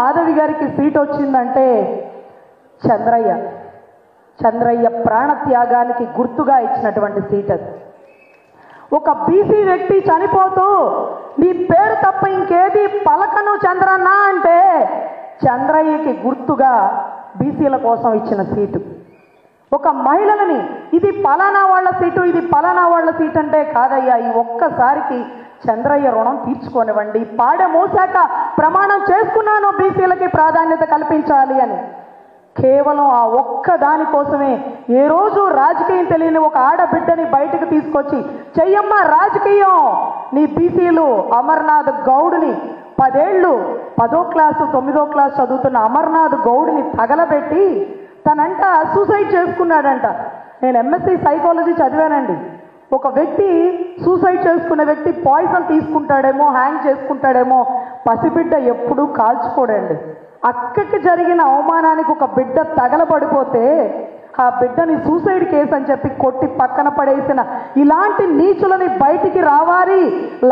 మాధవి గారికి సీట్ వచ్చిందంటే చంద్రయ్య ప్రాణత్యాగానికి గుర్తుగా ఇచ్చినటువంటి సీట్ అది. ఒక బీసీ వ్యక్తి చనిపోతూ నీ పేరు తప్ప ఇంకేది పలకను చంద్రన్న అంటే చంద్రయ్యకి గుర్తుగా బీసీల కోసం ఇచ్చిన సీటు. ఒక మహిళలని ఇది పలానా వాళ్ళ సీటు, ఇది పలానా వాళ్ళ సీట్ అంటే కాదయ్యా, ఈ ఒక్కసారికి చంద్రయ్య రుణం తీర్చుకోనివ్వండి, పాడ మోసాక ప్రమాణం చేసుకున్నాను బీసీలకి ప్రాధాన్యత కల్పించాలి అని. కేవలం ఆ ఒక్క దానికోసమే ఏ రోజు రాజకీయం తెలియని ఒక ఆడబిడ్డని బయటకు తీసుకొచ్చి చెయ్యమ్మ రాజకీయం, నీ బీసీలు అమర్నాథ్ గౌడ్ని 10 ఏళ్ళు 10వ క్లాసు 9వ క్లాసు చదువుతున్న అమర్నాథ్ గౌడ్ని తగలబెట్టి తనంట సూసైడ్ చేసుకున్నాడంట. నేను ఎంఎస్సీ సైకాలజీ చదివానండి. ఒక వ్యక్తి సూసైడ్ చేసుకునే వ్యక్తి పాయిజన్ తీసుకుంటాడేమో, హ్యాంగ్ చేసుకుంటాడేమో, పసిబిడ్డ ఎప్పుడూ కాల్చుకోడండి. అక్కకి జరిగిన అవమానానికి ఒక బిడ్డ తగలబడిపోతే ఆ బిడ్డని సూసైడ్ కేసు అని చెప్పి కొట్టి పక్కన పడేసిన ఇలాంటి నీచులని బయటికి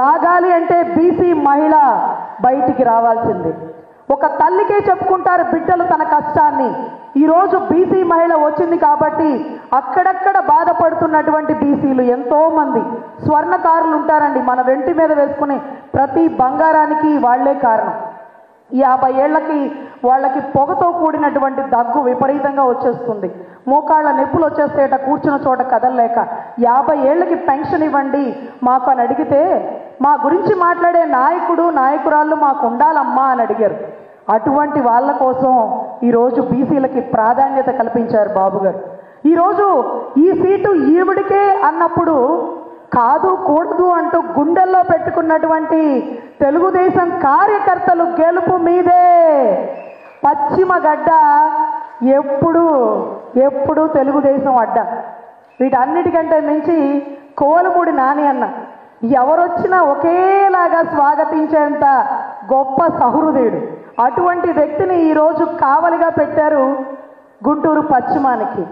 లాగాలి అంటే బీసీ మహిళ బయటికి రావాల్సిందే. ఒక తల్లికే చెప్పుకుంటారు బిడ్డలు తన కష్టాన్ని. ఈరోజు బీసీ మహిళ వచ్చింది కాబట్టి అక్కడక్కడ బాధపడుతున్నటువంటి బీసీలు ఎంతో మంది స్వర్ణకారులు ఉంటారండి. మన వెంటి మీద వేసుకునే ప్రతి బంగారానికి వాళ్లే కారణం. 50 ఏళ్లకి వాళ్ళకి పొగతో కూడినటువంటి దగ్గు విపరీతంగా వచ్చేస్తుంది, మోకాళ్ళ నొప్పులు వచ్చేస్తేట కూర్చున్న చోట కదలలేక. 50 ఏళ్లకి పెన్షన్ ఇవ్వండి మాకు అని అడిగితే మా గురించి మాట్లాడే నాయకురాళ్ళు మాకు ఉండాలమ్మా అని అడిగారు. అటువంటి వాళ్ళ కోసం ఈరోజు బీసీలకి ప్రాధాన్యత కల్పించారు బాబు గారు. ఈరోజు ఈ సీటు ఈవిడికే అన్నప్పుడు కాదు కూడదు అంటూ గుండెల్లో పెట్టుకున్నటువంటి తెలుగుదేశం కార్యకర్తలు గెలుపు మీదే. పశ్చిమ గడ్డ ఎప్పుడు తెలుగుదేశం అడ్డ. వీటన్నిటికంటే మించి కోలుమూడి నాని అన్న ఎవరొచ్చినా ఒకేలాగా స్వాగతించేంత గొప్ప సహృదయుడు. అటువంటి వ్యక్తిని ఈరోజు కావలిగా పెట్టారు గుంటూరు పశ్చిమానికి.